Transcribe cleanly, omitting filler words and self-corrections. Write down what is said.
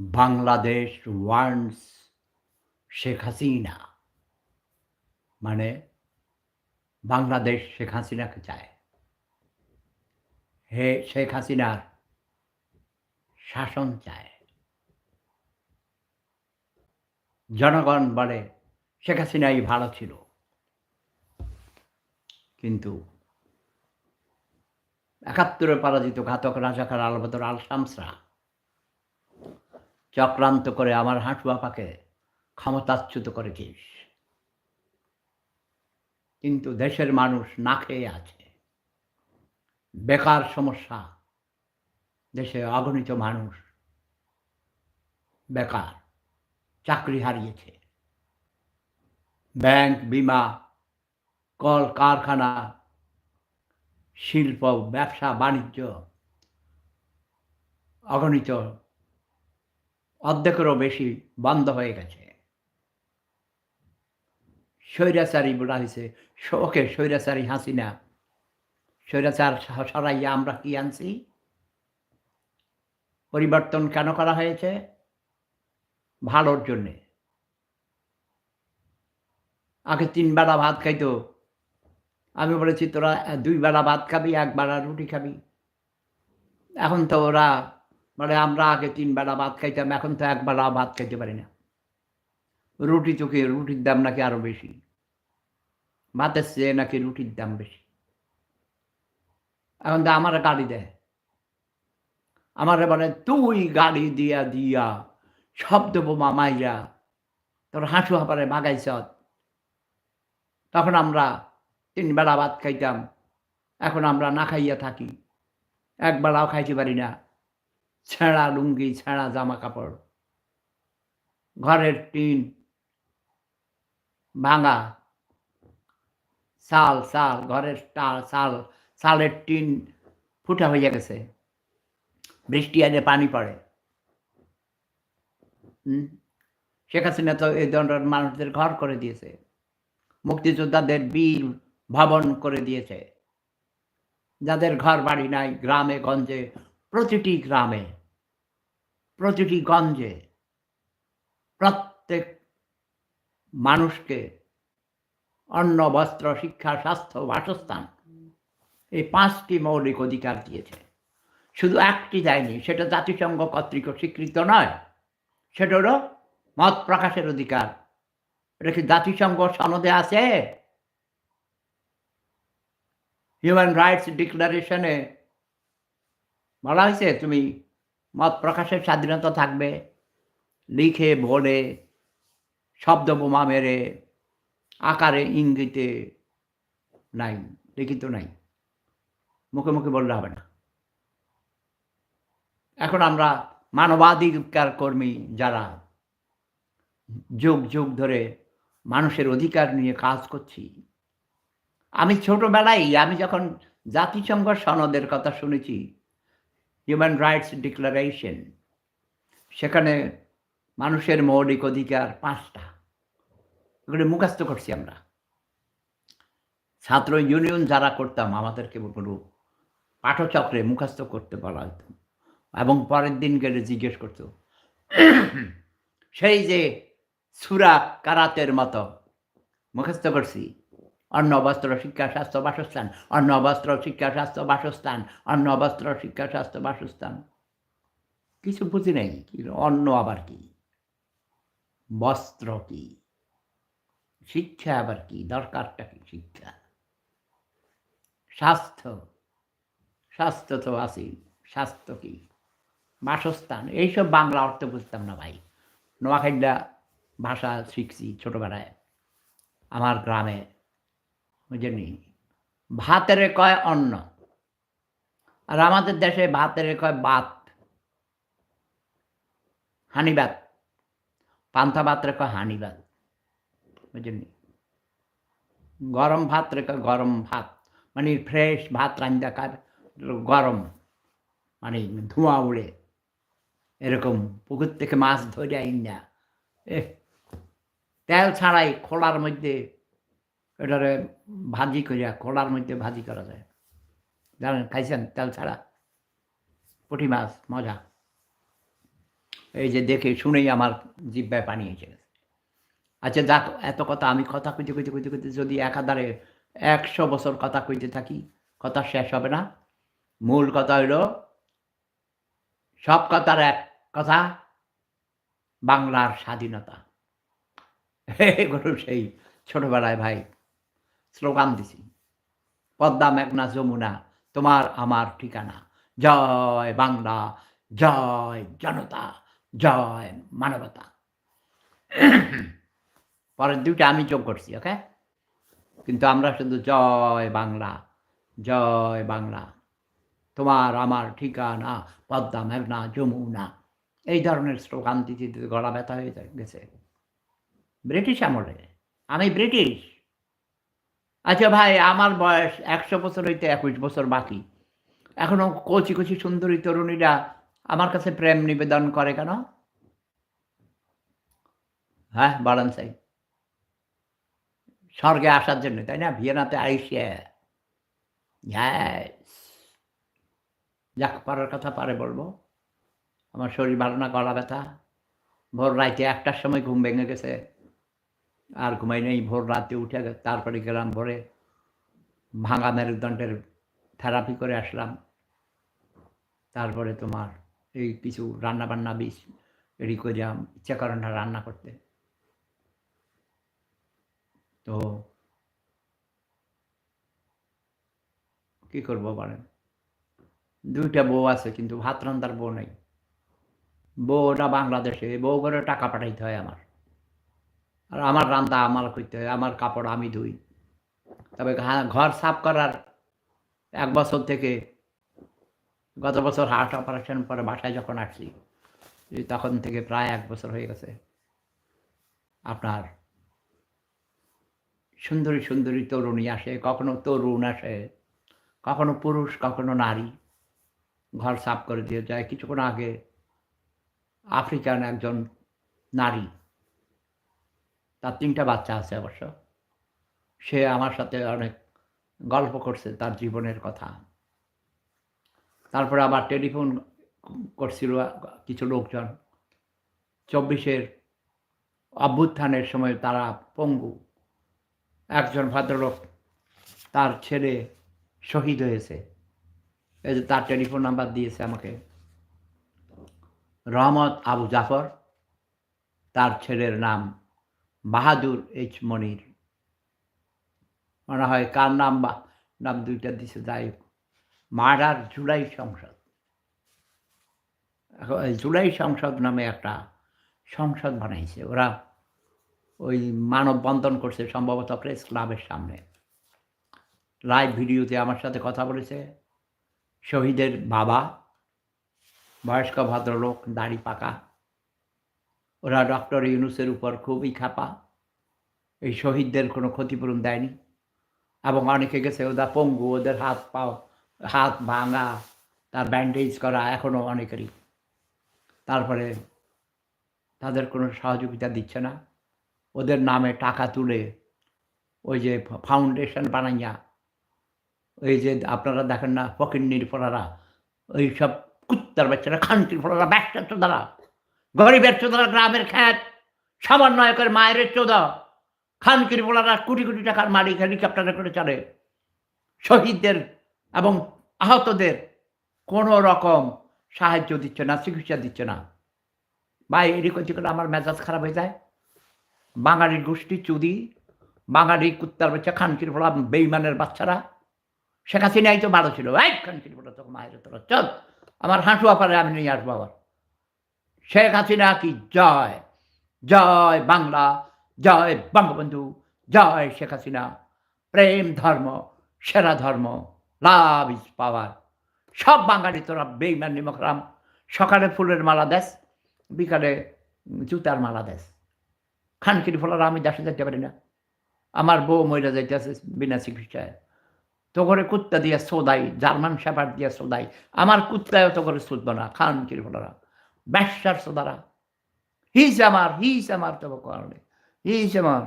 Bangladesh wants Sheikh Hasina. মানে বাংলাদেশ শেখ হাসিনাকে চায়। শেখ হাসিনার শাসন চায়। জনগণ বলে শেখ হাসিনাই ভালো ছিল। কিন্তু ৭১-এ পরাজিত ঘাতক রাজাকার আলবদর আল শামসরা চক্রান্ত করে আমার হাঁটু আপাকে ক্ষমতাচ্যুত করেছিস। কিন্তু দেশের মানুষ না খেয়ে আছে। বেকার সমস্যা, দেশে অগণিত মানুষ বেকার, চাকরি হারিয়েছে। ব্যাংক, বিমা, কল কারখানা, শিল্প, ব্যবসা বাণিজ্য অগণিত, অর্ধেকেরও বেশি বন্ধ হয়ে গেছে। স্বৈরাচারী বলা হয়েছে, ওকে স্বৈরাচারী হাসিনা। স্বৈরাচার সরাইয়া আমরা কি আনছি? পরিবর্তন কেন করা হয়েছে? ভালোর জন্যে। আগে ৩ বেলা ভাত খাইতো। আমি বলেছি তোরা ২ বেলা ভাত খাবি, ১ বেলা রুটি খাবি। এখন তো ওরা মানে আমরা আগে ৩ বেলা ভাত খাইতাম, এখন তো ১ বেলা ভাত খাইতে পারি না। রুটি তো কি, রুটির দাম নাকি আরো বেশি। ভাতের চেয়ে নাকি রুটির দাম বেশি। এখন তো আমারে গালি দেয়। আমারে বলে তুই গালি দিয়া দিয়া শব্দ বোমা মাইরা তোর হাঁসু হাঁপারে ভাগাইছত। তখন আমরা ৩ বেলা ভাত খাইতাম। এখন আমরা না খাইয়া থাকি। ১ বেলাও খাইতে পারি না। ছেঁড়া লুঙ্গি, ছেঁড়া জামাকাপড়, ঘরের টিন ভাঙা, চাল ঘরের চালের টিন ফুটা হইয়া গেছে। বৃষ্টি এলে পানি পড়ে। শেখ হাসিনা তো এই ধরনের মানুষদের ঘর করে দিয়েছে। মুক্তিযোদ্ধাদের বীর ভবন করে দিয়েছে। যাদের ঘর বাড়ি নাই, গ্রামে গঞ্জে, প্রতিটি গ্রামে, প্রতিটি গঞ্জে প্রত্যেক মানুষকে অন্ন, বস্ত্র, শিক্ষা, স্বাস্থ্য, বাসস্থান এই ৫টি মৌলিক অধিকার দিয়েছে। শুধু একটি দেয়নি, সেটা জাতিসংঘ কর্তৃক স্বীকৃত নয়। সেটা হলো মত প্রকাশের অধিকার। এটা কি জাতিসংঘ সনদে আছে? হিউম্যান রাইটস ডিক্লারেশনে বলা হয়েছে তুমি মত প্রকাশের স্বাধীনতা থাকবে। লিখে, বলে, শব্দ বোমা মেরে, আকারে, ইঙ্গিতে নাই, লিখিত নাই। মুখে মুখে বললে হবে না। এখন আমরা মানবাধিকার কর্মী যারা যুগ যুগ ধরে মানুষের অধিকার নিয়ে কাজ করছি, আমি ছোটবেলায় আমি যখন জাতিসংঘ সনদের কথা শুনেছি, হিউম্যান রাইটস ডিক্লারেশন, সেখানে মানুষের মৌলিক অধিকার ৫টা। এগুলো মুখস্থ করছি আমরা। ছাত্র ইউনিয়ন যারা করতাম আমাদেরকে কোনো পাঠচক্রে মুখস্থ করতে বলা হতো এবং পরের দিন গেলে জিজ্ঞেস করতো। সেই যে সূরা কারাতের মতো মুখস্থ করছি। অন্ন, বস্ত্র, শিক্ষা, স্বাস্থ্য, বাসস্থান। অন্ন, বস্ত্র, শিক্ষা, স্বাস্থ্য, বাসস্থান। অন্ন, বস্ত্র, শিক্ষা, স্বাস্থ্য, বাসস্থান। কিছু বুঝি নাই। অন্ন আবার কি? বস্ত্র কি? শিক্ষা আবার কি? দরকারটা কি শিক্ষা? স্বাস্থ্য, স্বাস্থ্য তো আছেই। স্বাস্থ্য কি? বাসস্থান। এইসব বাংলা অর্থ বুঝতাম না ভাই। নোয়াখাইলা ভাষা শিখছি ছোটবেলায় আমার গ্রামে। বুঝলি, ভাতেরে কয় অন্ন, আর আমাদের দেশে ভাতেরে কয় বাত, হানিবাত। পান্তা ভাতরে কয় হানিবাত। বুঝলি, গরম ভাত রে কয় গরম ভাত, মানে ফ্রেশ ভাত রান্দা কার গরম, মানে ধোঁয়া উড়ে এরকম পুকুর থেকে মাছ ধরে আইনা তেল ছাড়াই খোলার মধ্যে এটারে ভাজি করিয়া, খোলার মধ্যে ভাজি করা যায়। জানেন, খাইছেন তেল ছাড়া পুঁটি মাছ? মজা। এই যে দেখে শুনেই আমার জিহ্বায় পানি এসে গেছে। আচ্ছা যাক, এত কথা আমি কথা কইতে যদি একাধারে ১০০ বছর কথা কইতে থাকি, কথা শেষ হবে না। মূল কথা হইল সব কথার এক কথা, বাংলার স্বাধীনতা। এগুলো সেই ছোটবেলায় ভাই স্লোগান দিছি। পদ্মা, মেঘনা, যমুনা তোমার আমার ঠিকানা। জয় বাংলা, জয় জনতা, জয় মানবতা। পরের ২ টা আমি যোগ করছি, ওকে? কিন্তু আমরা শুধু জয় বাংলা, জয় বাংলা, তোমার আমার ঠিকানা, পদ্মা, মেঘনা, যমুনা। এই ধরনের স্লোগান দিতে গলা ব্যথা হয়ে গেছে। ব্রিটিশ আমলে। আমি ব্রিটিশ। আচ্ছা ভাই, আমার বয়স ১০০ বছর হইতে ২১ বছর বাকি। এখনো কচি সুন্দরী তরুণীরা আমার কাছে প্রেম নিবেদন করে কেন? হ্যাঁ, বলেন চাই। স্বর্গে আসার জন্য, তাই না? ভিয়েনাতে আইসে। ইয়েস! যাক, পরের কথা পরে বলব। আমার শরীর ভালো না, গলা ব্যথা। ভোর রাইতে ১ টার সময় ঘুম ভেঙে গেছে। আর ঘুমাই নাই। ভোর রাতে উঠে তারপরে গেলাম ভোরে ভাঙা মেরুদণ্ডের থেরাপি করে আসলাম। তারপরে তোমার এই কিছু রান্না-বান্না রেডি কইরাম। ইচ্ছা করে না রান্না করতে। তো কি করব বলেন? ২ টা বউ আছে কিন্তু ভাত রান্দার বউ নাই। বউটা বাংলাদেশে। বউ করে টাকা পাঠাইতে হয় আমার। আর আমার রান্না আমার করতে হয়। আমার কাপড় আমি ধুই। তবে ঘর সাফ করার ১ বছর থেকে গত বছর হার্ট অপারেশন পরে বাসায় যখন আসছি, তখন থেকে প্রায় ১ বছর হয়ে গেছে। আপনার সুন্দরী তরুণী আসে, কখনো তরুণ আসে, কখনো পুরুষ, কখনো নারী। ঘর সাফ করে দিয়ে যায়। কিছুক্ষণ আগে আফ্রিকান একজন নারী, তার ৩ টা বাচ্চা আছে অবশ্য। সে আমার সাথে অনেক গল্প করছে তার জীবনের কথা। তারপরে আবার টেলিফোন করছিল কিছু লোকজন। ২৪-এর অভ্যুত্থানের সময় তারা পঙ্গু। একজন ভদ্রলোক, তার ছেলে শহীদ হয়েছে। এই যে তার টেলিফোন নাম্বার দিয়েছে আমাকে। রহমত আবু জাফর, তার ছেলের নাম বাহাদুর এইচ মনির। মনে হয় কার নাম নাম ২ টা দিছে, যাই হোক। মার্ডার জুলাই সংসদ। এখন এই জুলাই সংসদ নামে একটা সংসদ বানাইছে। ওরা ওই মানববন্ধন করছে সম্ভবত প্রেস ক্লাবের সামনে। লাইভ ভিডিওতে আমার সাথে কথা বলেছে শহীদের বাবা, বয়স্ক ভদ্রলোক, দাড়ি পাকা। ওরা ডক্টর ইউনূসের উপর খুবই ক্ষেপা। এই শহীদদের কোনো ক্ষতিপূরণ দেয়নি এবং অনেকে গেছে ওরা পঙ্গু, ওদের হাত ভাঙা, তার ব্যান্ডেজ করা এখনও অনেকেরই। তারপরে তাদের কোনো সহযোগিতা দিচ্ছে না। ওদের নামে টাকা তুলে ওই যে ফাউন্ডেশন বানাইয়া, ওই যে আপনারা দেখেন না ফকিন্নির ফোলারা, ওইসব কুত্তার বাচ্চারা, খানকির ফোলারা, ব্যবসার চোদারা, গরিবের চোদারা, গ্রামের খ্যাত সমন্বয়কের মায়ের চোদা, খানকির ফোলারা কোটি টাকার মালিক, হেলিকপ্টারে করে চলে। শহীদদের এবং আহতদের কোনো রকম সাহায্য দিচ্ছে না, চিকিৎসা দিচ্ছে না। ভাই এদিক ওদিক করে আমার মেজাজ খারাপ হয়ে যায়। বাঙালির গোষ্ঠী চুদি, বাঙালি কুত্তার বাচ্চা, খানকির ফোলা, বেইমানের বাচ্চারা। শেখ হাসিনাই তো ভালো ছিল। এই খানকির ফোলা তোকে মায়ের তোরা চল, আমার হাঁটুয়া পারে আমি নিয়ে আসবো আবার। শেখ হাসিনা কি জয়, জয় বাংলা, জয় বঙ্গবন্ধু, জয় শেখ হাসিনা। প্রেম ধর্ম, সেরা ধর্ম, লাভ ইজ পাওয়ার। সব বাঙালি তোরা বেইমান নিমকরাম। সকালে ফুলের মালা দেস, বিকালে জুতার মালা দেস। খানকির ফলারা আমি দেশে যেতে পারি না। আমার বউ মইরা যাইতেছে বিনা চিকিৎসায়। তো করে কুত্তা দিয়া সোদাই, জার্মান শেপার্ড দিয়া সোদাই। আমার কুত্তায়ও তো করে শুধবো না, খানকির ফলারা, ব্যবসার সোদারা। হিজ আমার তো কারণে, হিজ আমার।